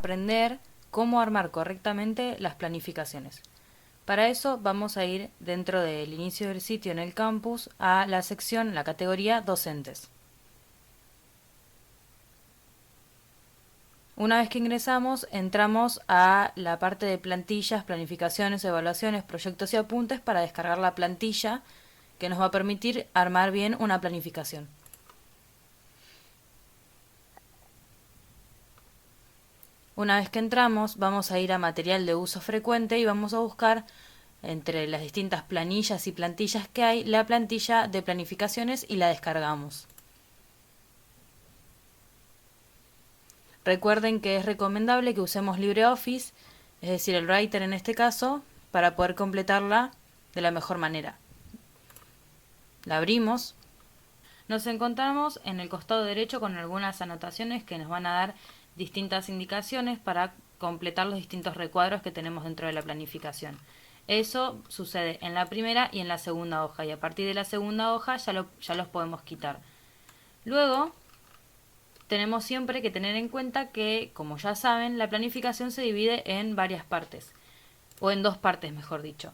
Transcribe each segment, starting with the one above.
aprender cómo armar correctamente las planificaciones. Para eso vamos a ir dentro del inicio del sitio en el campus a la sección, la categoría docentes. Una vez que ingresamos, entramos a la parte de plantillas, planificaciones, evaluaciones, proyectos y apuntes para descargar la plantilla que nos va a permitir armar bien una planificación. Una vez que entramos, vamos a ir a material de uso frecuente y vamos a buscar entre las distintas planillas y plantillas que hay, la plantilla de planificaciones y la descargamos. Recuerden que es recomendable que usemos LibreOffice, es decir, el Writer en este caso, para poder completarla de la mejor manera. La abrimos. Nos encontramos en el costado derecho con algunas anotaciones que nos van a dar distintas indicaciones para completar los distintos recuadros que tenemos dentro de la planificación. Eso sucede en la primera y en la segunda hoja, y a partir de la segunda hoja ya los podemos quitar. Luego tenemos siempre que tener en cuenta que, como ya saben, la planificación se divide en varias partes, o en dos partes mejor dicho.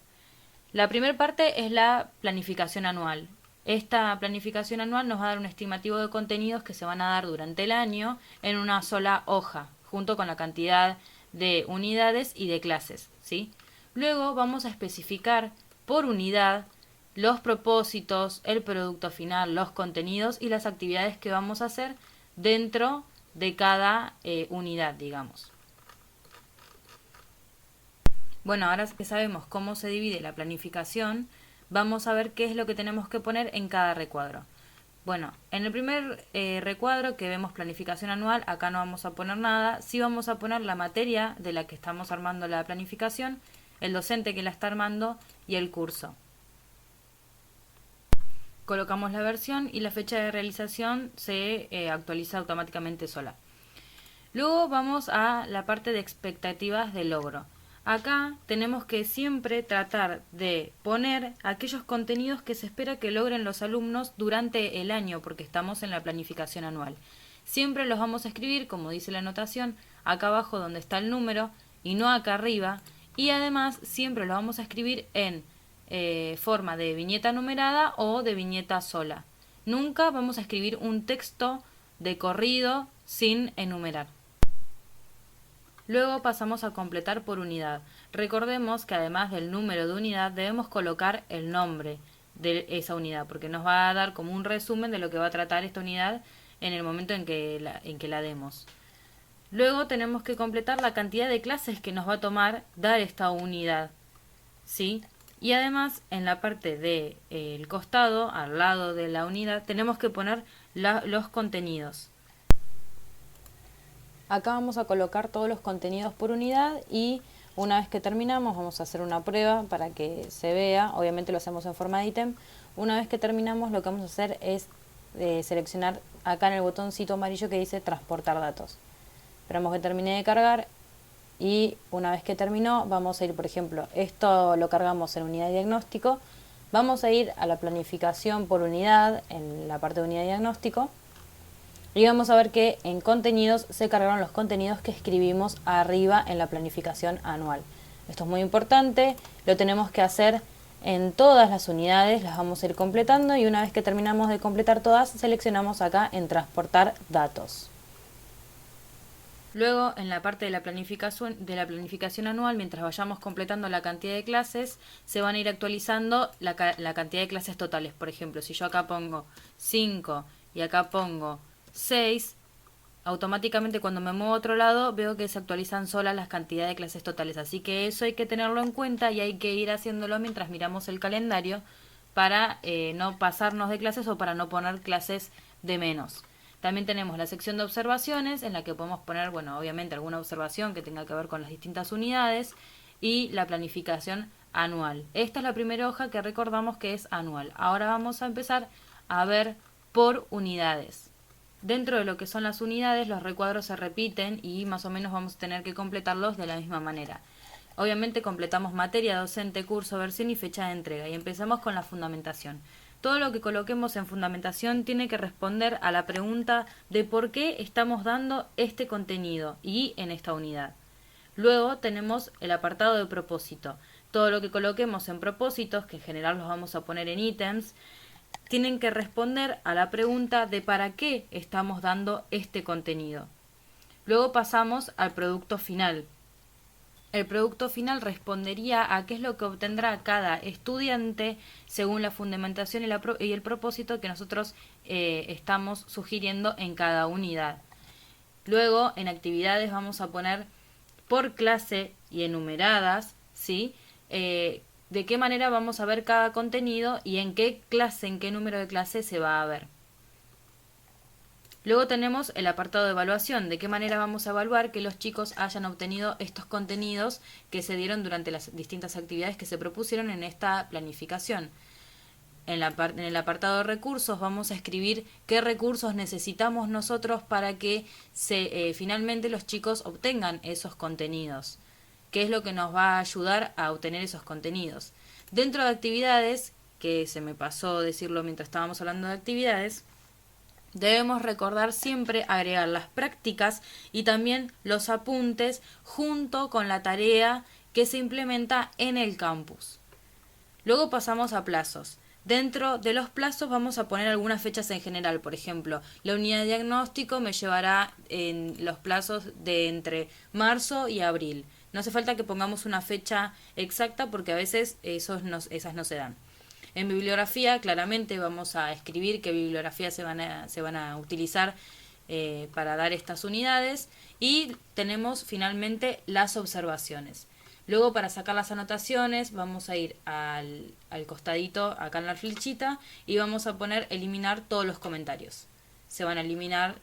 La primera parte es la planificación anual. Esta planificación anual nos va a dar un estimativo de contenidos que se van a dar durante el año en una sola hoja, junto con la cantidad de unidades y de clases, ¿sí? Luego vamos a especificar por unidad los propósitos, el producto final, los contenidos y las actividades que vamos a hacer dentro de cada unidad, digamos. Bueno, ahora que sabemos cómo se divide la planificación, vamos a ver qué es lo que tenemos que poner en cada recuadro. Bueno, en el primer recuadro que vemos planificación anual, acá no vamos a poner nada, sí vamos a poner la materia de la que estamos armando la planificación, el docente que la está armando y el curso. Colocamos la versión y la fecha de realización se actualiza automáticamente sola. Luego vamos a la parte de expectativas de logro. Acá tenemos que siempre tratar de poner aquellos contenidos que se espera que logren los alumnos durante el año, porque estamos en la planificación anual. Siempre los vamos a escribir, como dice la anotación, acá abajo donde está el número y no acá arriba. Y además siempre lo vamos a escribir en forma de viñeta numerada o de viñeta sola. Nunca vamos a escribir un texto de corrido sin enumerar. Luego pasamos a completar por unidad. Recordemos que además del número de unidad debemos colocar el nombre de esa unidad, porque nos va a dar como un resumen de lo que va a tratar esta unidad en el momento en que la demos. Luego tenemos que completar la cantidad de clases que nos va a tomar dar esta unidad, ¿sí? Y además en la parte del costado, al lado de la unidad, tenemos que poner los contenidos. Acá vamos a colocar todos los contenidos por unidad y una vez que terminamos vamos a hacer una prueba para que se vea. Obviamente lo hacemos en forma de ítem. Una vez que terminamos lo que vamos a hacer es seleccionar acá en el botoncito amarillo que dice transportar datos. Esperamos que termine de cargar y una vez que terminó vamos a ir, por ejemplo, esto lo cargamos en unidad de diagnóstico. Vamos a ir a la planificación por unidad en la parte de unidad de diagnóstico. Y vamos a ver que en contenidos se cargaron los contenidos que escribimos arriba en la planificación anual. Esto es muy importante, lo tenemos que hacer en todas las unidades, las vamos a ir completando y una vez que terminamos de completar todas, seleccionamos acá en transportar datos. Luego, en la parte de la planificación anual, mientras vayamos completando la cantidad de clases, se van a ir actualizando la cantidad de clases totales. Por ejemplo, si yo acá pongo 5 y acá pongo 6, automáticamente cuando me muevo a otro lado veo que se actualizan solas las cantidades de clases totales, así que eso hay que tenerlo en cuenta y hay que ir haciéndolo mientras miramos el calendario para no pasarnos de clases o para no poner clases de menos. También tenemos la sección de observaciones en la que podemos poner, bueno, obviamente alguna observación que tenga que ver con las distintas unidades y la planificación anual. Esta es la primera hoja que recordamos que es anual. Ahora vamos a empezar a ver por unidades. Dentro de lo que son las unidades, los recuadros se repiten y más o menos vamos a tener que completarlos de la misma manera. Obviamente completamos materia, docente, curso, versión y fecha de entrega y empezamos con la fundamentación. Todo lo que coloquemos en fundamentación tiene que responder a la pregunta de por qué estamos dando este contenido y en esta unidad. Luego tenemos el apartado de propósito. Todo lo que coloquemos en propósitos, que en general los vamos a poner en ítems, tienen que responder a la pregunta de para qué estamos dando este contenido. Luego pasamos al producto final. El producto final respondería a qué es lo que obtendrá cada estudiante según la fundamentación y el propósito que nosotros estamos sugiriendo en cada unidad. Luego, en actividades vamos a poner por clase y enumeradas, ¿sí? De qué manera vamos a ver cada contenido y en qué clase, en qué número de clase se va a ver. Luego tenemos el apartado de evaluación, de qué manera vamos a evaluar que los chicos hayan obtenido estos contenidos que se dieron durante las distintas actividades que se propusieron en esta planificación. En el apartado de recursos vamos a escribir qué recursos necesitamos nosotros para que finalmente los chicos obtengan esos contenidos. ¿Qué es lo que nos va a ayudar a obtener esos contenidos? Dentro de actividades, que se me pasó decirlo mientras estábamos hablando de actividades, debemos recordar siempre agregar las prácticas y también los apuntes junto con la tarea que se implementa en el campus. Luego pasamos a plazos. Dentro de los plazos vamos a poner algunas fechas en general. Por ejemplo, la unidad de diagnóstico me llevará en los plazos de entre marzo y abril. No hace falta que pongamos una fecha exacta porque a veces esas no se dan. En bibliografía, claramente vamos a escribir qué bibliografía se van a utilizar para dar estas unidades. Y tenemos finalmente las observaciones. Luego, para sacar las anotaciones, vamos a ir al costadito, acá en la flechita, y vamos a poner eliminar todos los comentarios. Se van a eliminar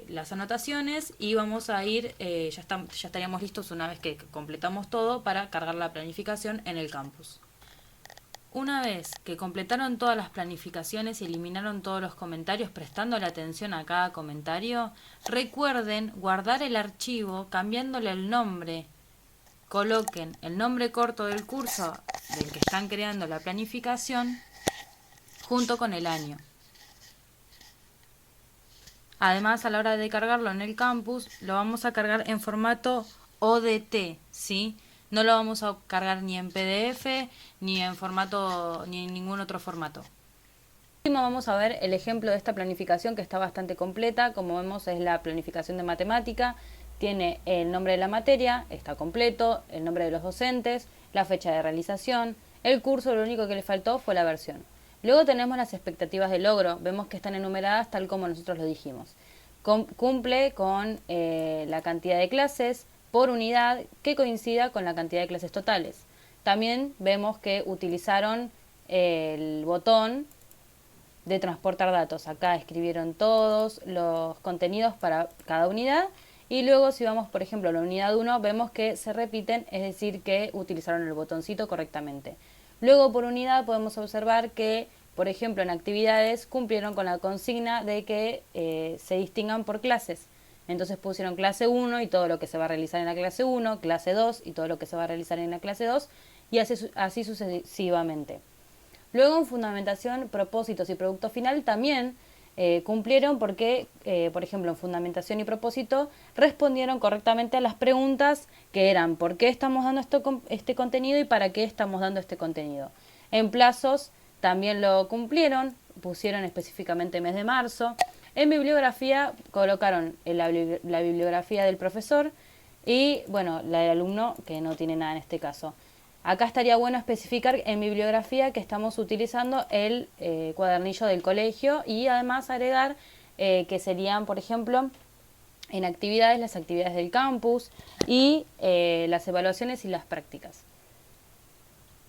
las anotaciones y vamos a ir, ya estaríamos listos una vez que completamos todo para cargar la planificación en el campus. Una vez que completaron todas las planificaciones y eliminaron todos los comentarios prestando la atención a cada comentario, recuerden guardar el archivo cambiándole el nombre. Coloquen el nombre corto del curso del que están creando la planificación junto con el año. Además, a la hora de cargarlo en el campus, lo vamos a cargar en formato ODT, ¿sí? No lo vamos a cargar ni en PDF, ni en formato, ni en ningún otro formato. Último vamos a ver el ejemplo de esta planificación que está bastante completa. Como vemos, es la planificación de matemática. Tiene el nombre de la materia, está completo, el nombre de los docentes, la fecha de realización. El curso, lo único que le faltó fue la versión. Luego tenemos las expectativas de logro. Vemos que están enumeradas tal como nosotros lo dijimos. Cumple con la cantidad de clases por unidad que coincida con la cantidad de clases totales. También vemos que utilizaron el botón de transportar datos. Acá escribieron todos los contenidos para cada unidad. Y luego si vamos, por ejemplo, a la unidad 1, vemos que se repiten, es decir, que utilizaron el botoncito correctamente. Luego por unidad podemos observar que, por ejemplo, en actividades cumplieron con la consigna de que se distingan por clases. Entonces pusieron clase 1 y todo lo que se va a realizar en la clase 1, clase 2 y todo lo que se va a realizar en la clase 2 y así sucesivamente. Luego en fundamentación, propósitos y producto final también cumplieron porque, por ejemplo, en fundamentación y propósito respondieron correctamente a las preguntas que eran ¿por qué estamos dando este contenido y para qué estamos dando este contenido? En plazos también lo cumplieron, pusieron específicamente mes de marzo. En bibliografía colocaron la bibliografía del profesor y, bueno, la del alumno, que no tiene nada en este caso. Acá estaría bueno especificar en bibliografía que estamos utilizando el cuadernillo del colegio y además agregar que serían, por ejemplo, en actividades, las actividades del campus y las evaluaciones y las prácticas.